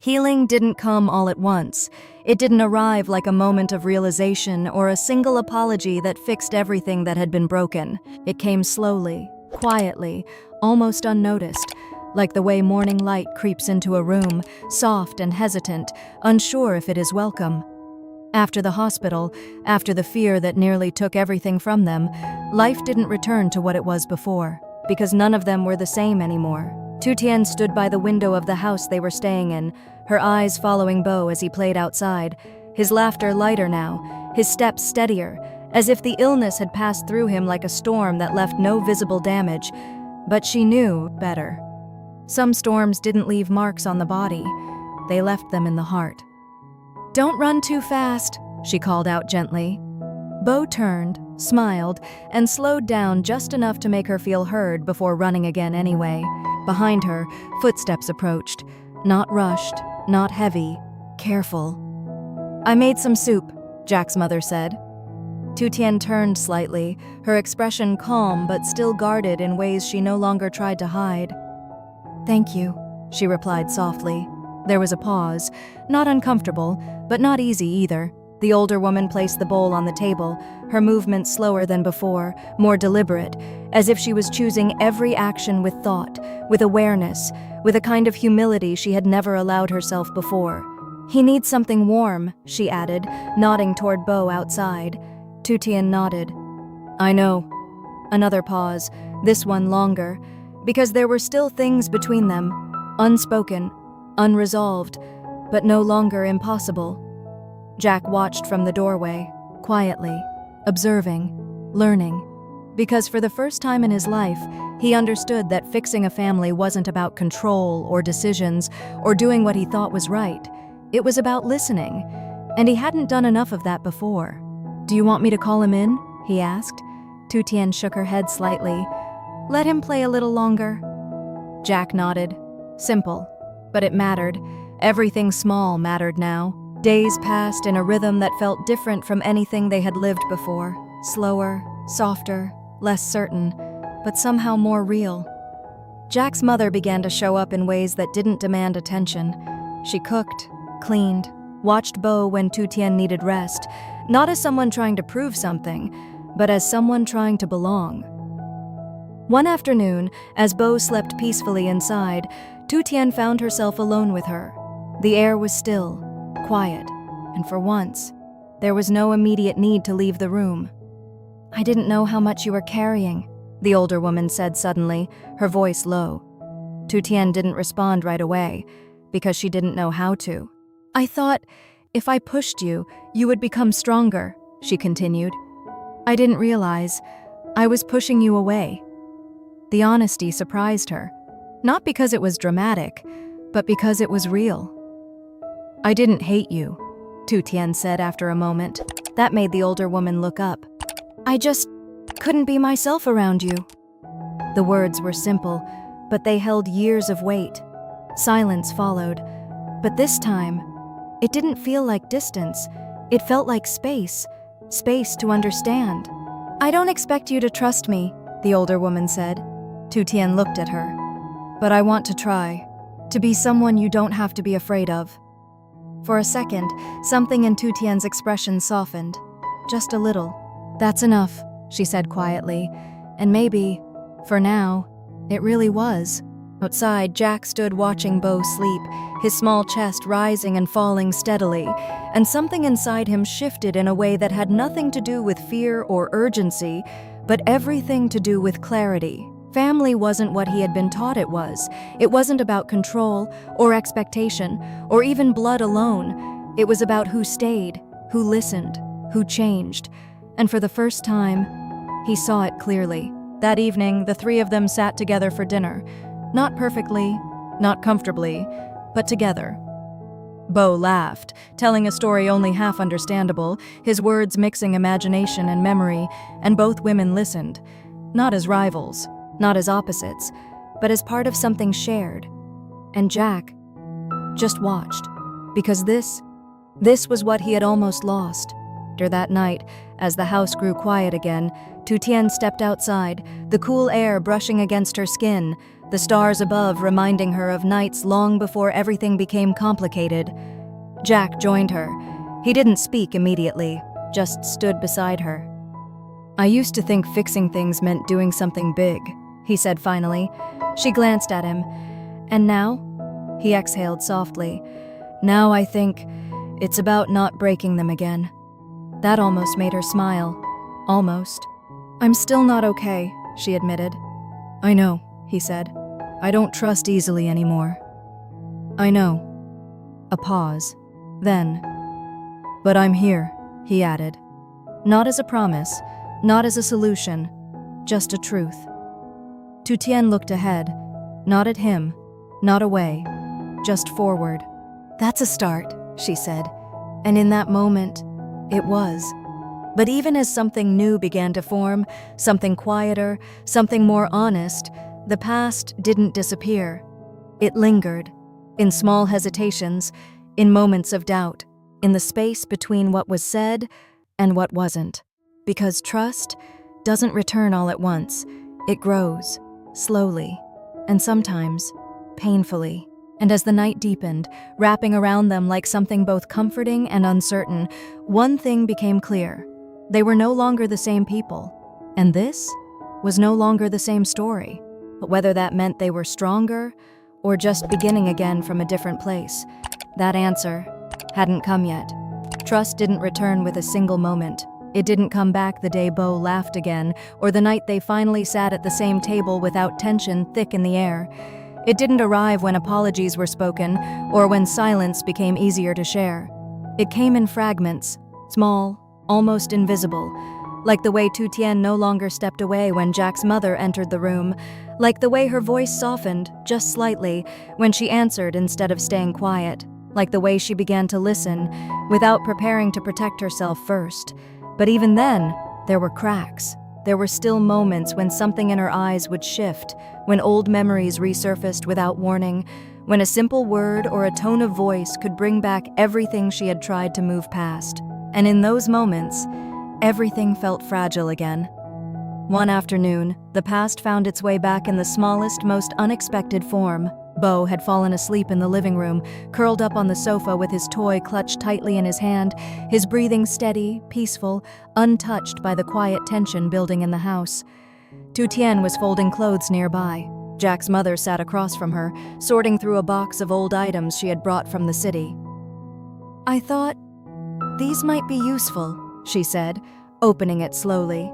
Healing didn't come all at once. It didn't arrive like a moment of realization or a single apology that fixed everything that had been broken. It came slowly, quietly, almost unnoticed, like the way morning light creeps into a room, soft and hesitant, unsure if it is welcome. After the hospital, after the fear that nearly took everything from them, life didn't return to what it was before, because none of them were the same anymore. Tian stood by the window of the house they were staying in, her eyes following Bo as he played outside, his laughter lighter now, his steps steadier, as if the illness had passed through him like a storm that left no visible damage. But she knew better. Some storms didn't leave marks on the body, they left them in the heart. "Don't run too fast," she called out gently. Bo turned, smiled, and slowed down just enough to make her feel heard before running again anyway. Behind her, footsteps approached. Not rushed, not heavy, careful. "I made some soup," Jack's mother said. Tian turned slightly, her expression calm but still guarded in ways she no longer tried to hide. "Thank you," she replied softly. There was a pause, not uncomfortable, but not easy either. The older woman placed the bowl on the table, her movements slower than before, more deliberate, as if she was choosing every action with thought, with awareness, with a kind of humility she had never allowed herself before. "He needs something warm," she added, nodding toward Bo outside. Tian nodded. "I know." Another pause, this one longer, because there were still things between them, unspoken, unresolved, but no longer impossible. Jack watched from the doorway, quietly, observing, learning, because for the first time in his life, he understood that fixing a family wasn't about control or decisions or doing what he thought was right. It was about listening, and he hadn't done enough of that before. "Do you want me to call him in?" he asked. Tian shook her head slightly. "Let him play a little longer." Jack nodded. Simple, but it mattered. Everything small mattered now. Days passed in a rhythm that felt different from anything they had lived before. Slower, softer, less certain, but somehow more real. Jack's mother began to show up in ways that didn't demand attention. She cooked, cleaned, watched Bo when Tian needed rest, not as someone trying to prove something, but as someone trying to belong. One afternoon, as Bo slept peacefully inside, Tian found herself alone with her. The air was still, quiet, and for once, there was no immediate need to leave the room. "I didn't know how much you were carrying," the older woman said suddenly, her voice low. Tian didn't respond right away, because she didn't know how to. "I thought, if I pushed you, you would become stronger," she continued. "I didn't realize. I was pushing you away." The honesty surprised her, not because it was dramatic, but because it was real. "I didn't hate you," Tian said after a moment. That made the older woman look up. "I just couldn't be myself around you." The words were simple, but they held years of weight. Silence followed, but this time, it didn't feel like distance. It felt like space to understand. "I don't expect you to trust me," the older woman said. Tian looked at her. "But I want to try, to be someone you don't have to be afraid of." For a second, something in Tian's expression softened. Just a little. "That's enough," she said quietly. And maybe, for now, it really was. Outside, Jack stood watching Bo sleep, his small chest rising and falling steadily, and something inside him shifted in a way that had nothing to do with fear or urgency, but everything to do with clarity. Family wasn't what he had been taught it was. It wasn't about control or expectation or even blood alone. It was about who stayed, who listened, who changed. And for the first time, he saw it clearly. That evening, the three of them sat together for dinner. Not perfectly, not comfortably, but together. Bo laughed, telling a story only half understandable, his words mixing imagination and memory, and both women listened, not as rivals, not as opposites, but as part of something shared. And Jack just watched, because this was what he had almost lost. After that night, as the house grew quiet again, Tian stepped outside, the cool air brushing against her skin, the stars above reminding her of nights long before everything became complicated. Jack joined her. He didn't speak immediately, just stood beside her. "I used to think fixing things meant doing something big," he said finally. She glanced at him. "And now?" He exhaled softly. "Now I think it's about not breaking them again." That almost made her smile. Almost. "I'm still not okay," she admitted. "I know," he said. "I don't trust easily anymore." "I know." A pause. Then, "But I'm here," he added. Not as a promise, not as a solution, just a truth. Tu Tian looked ahead, not at him, not away, just forward. "That's a start," she said, and in that moment, it was. But even as something new began to form, something quieter, something more honest, the past didn't disappear. It lingered, in small hesitations, in moments of doubt, in the space between what was said and what wasn't. Because trust doesn't return all at once. It grows, slowly, and sometimes painfully. And as the night deepened, wrapping around them like something both comforting and uncertain, one thing became clear. They were no longer the same people. And this was no longer the same story. But whether that meant they were stronger or just beginning again from a different place, that answer hadn't come yet. Trust didn't return with a single moment. It didn't come back the day Beau laughed again, or the night they finally sat at the same table without tension thick in the air. It didn't arrive when apologies were spoken, or when silence became easier to share. It came in fragments, small, almost invisible, like the way Tu Tian no longer stepped away when Jack's mother entered the room, like the way her voice softened, just slightly, when she answered instead of staying quiet, like the way she began to listen, without preparing to protect herself first. But even then, there were cracks. There were still moments when something in her eyes would shift, when old memories resurfaced without warning, when a simple word or a tone of voice could bring back everything she had tried to move past. And in those moments, everything felt fragile again. One afternoon, the past found its way back in the smallest, most unexpected form. Beau had fallen asleep in the living room, curled up on the sofa with his toy clutched tightly in his hand, his breathing steady, peaceful, untouched by the quiet tension building in the house. Tu Tian was folding clothes nearby. Jack's mother sat across from her, sorting through a box of old items she had brought from the city. "I thought these might be useful," she said, opening it slowly.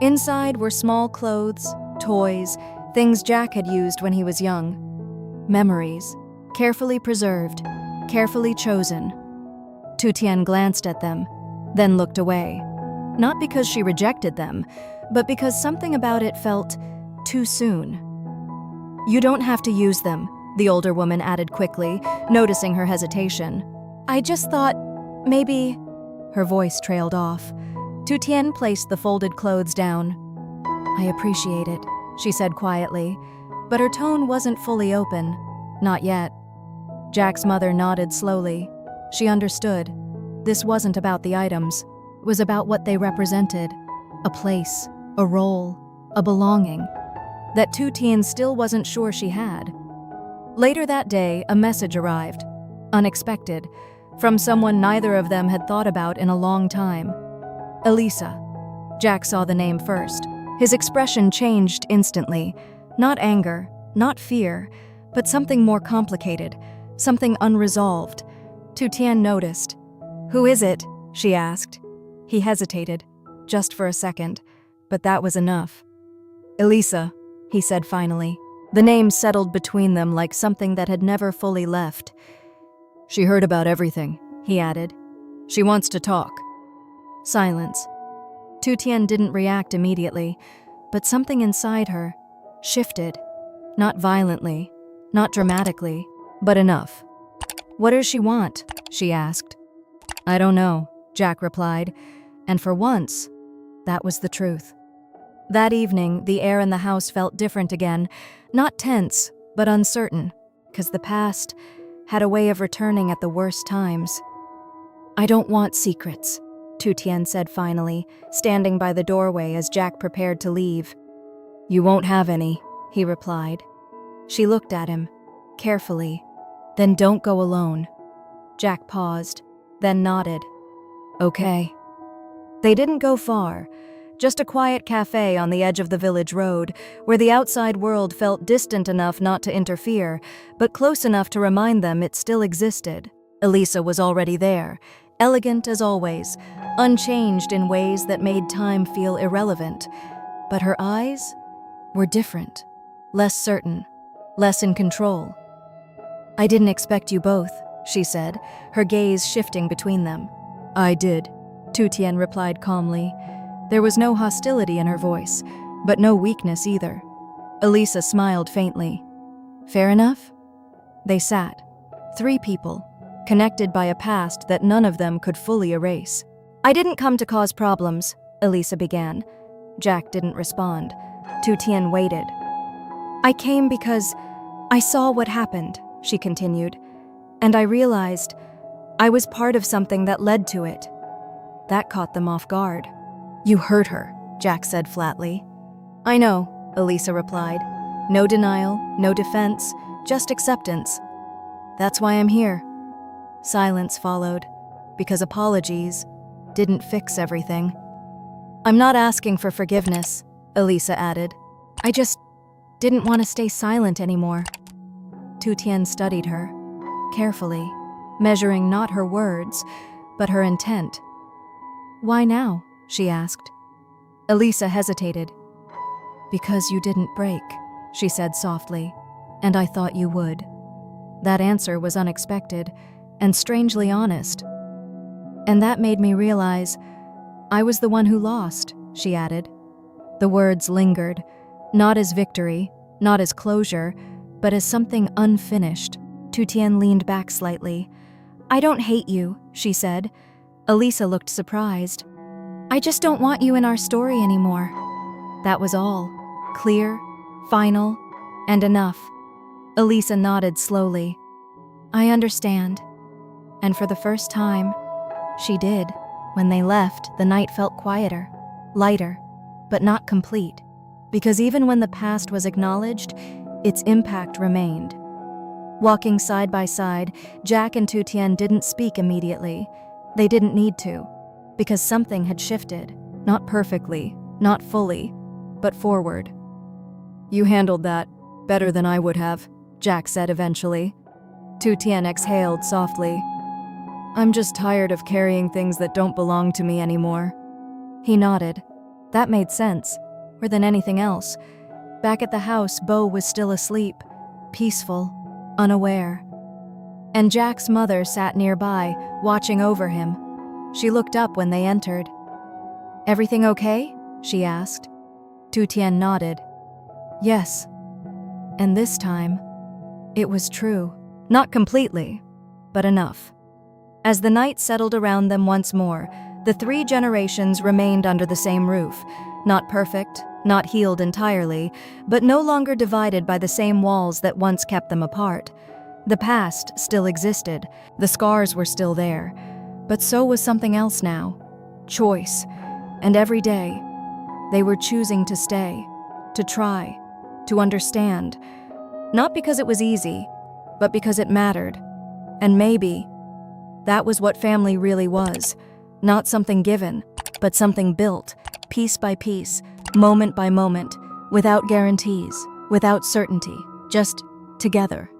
Inside were small clothes, toys, things Jack had used when he was young. Memories, carefully preserved, carefully chosen. Tu Tian glanced at them, then looked away. Not because she rejected them, but because something about it felt too soon. "You don't have to use them," the older woman added quickly, noticing her hesitation. "I just thought, maybe—" Her voice trailed off. Tu Tian placed the folded clothes down. "I appreciate it," she said quietly, but her tone wasn't fully open. Not yet. Jack's mother nodded slowly. She understood. This wasn't about the items. It was about what they represented. A place, a role, a belonging. That Tu Tian still wasn't sure she had. Later that day, a message arrived. Unexpected. From someone neither of them had thought about in a long time. Elisa. Jack saw the name first. His expression changed instantly. Not anger, not fear, but something more complicated, something unresolved. Tu Tian noticed. "Who is it?" she asked. He hesitated, just for a second, but that was enough. "Elisa," he said finally. The name settled between them like something that had never fully left. "She heard about everything," he added. "She wants to talk." Silence. Tu Tian didn't react immediately, but something inside her shifted. Not violently, not dramatically, but enough. "What does she want?" she asked. "I don't know," Jack replied, and for once, that was the truth. That evening, the air in the house felt different again, not tense, but uncertain, because the past had a way of returning at the worst times. "I don't want secrets," Tu Tian said finally, standing by the doorway as Jack prepared to leave. "You won't have any," he replied. She looked at him, carefully. Then don't go alone. Jack paused, then nodded. Okay. They didn't go far, just a quiet cafe on the edge of the village road, where the outside world felt distant enough not to interfere, but close enough to remind them it still existed. Elisa was already there, elegant as always, unchanged in ways that made time feel irrelevant. But her eyes were different, less certain, less in control. I didn't expect you both, she said, her gaze shifting between them. I did, Tu Tian replied calmly. There was no hostility in her voice, but no weakness either. Elisa smiled faintly. Fair enough? They sat, 3 people, connected by a past that none of them could fully erase. I didn't come to cause problems, Elisa began. Jack didn't respond. Tu Tian waited. I came because I saw what happened, she continued, and I realized I was part of something that led to it. That caught them off guard. You hurt her, Jack said flatly. I know, Elisa replied. No denial, no defense, just acceptance. That's why I'm here. Silence followed, because apologies didn't fix everything. I'm not asking for forgiveness, Elisa added. I just didn't want to stay silent anymore. Tu Tian studied her, carefully, measuring not her words, but her intent. Why now? She asked. Elisa hesitated. Because you didn't break, she said softly, and I thought you would. That answer was unexpected and strangely honest. And that made me realize I was the one who lost, she added. The words lingered, not as victory, not as closure, but as something unfinished. Tu Tian leaned back slightly. I don't hate you, she said. Elisa looked surprised. I just don't want you in our story anymore. That was all. Clear, final, and enough. Elisa nodded slowly. I understand. And for the first time, she did. When they left, the night felt quieter, lighter, but not complete. Because even when the past was acknowledged, its impact remained. Walking side by side, Jack and Tu Tian didn't speak immediately. They didn't need to, because something had shifted. Not perfectly, not fully, but forward. You handled that better than I would have, Jack said eventually. Tu Tian exhaled softly. I'm just tired of carrying things that don't belong to me anymore. He nodded. That made sense, more than anything else. Back at the house, Bo was still asleep, peaceful, unaware. And Jack's mother sat nearby, watching over him. She looked up when they entered. Everything okay? She asked. Tu Tian nodded. Yes. And this time, it was true. Not completely, but enough. As the night settled around them once more, the 3 generations remained under the same roof. Not perfect, not healed entirely, but no longer divided by the same walls that once kept them apart. The past still existed, the scars were still there, but so was something else now. Choice. And every day, they were choosing to stay, to try, to understand. Not because it was easy, but because it mattered. And maybe that was what family really was. Not something given, but something built, piece by piece, moment by moment, without guarantees, without certainty, just together.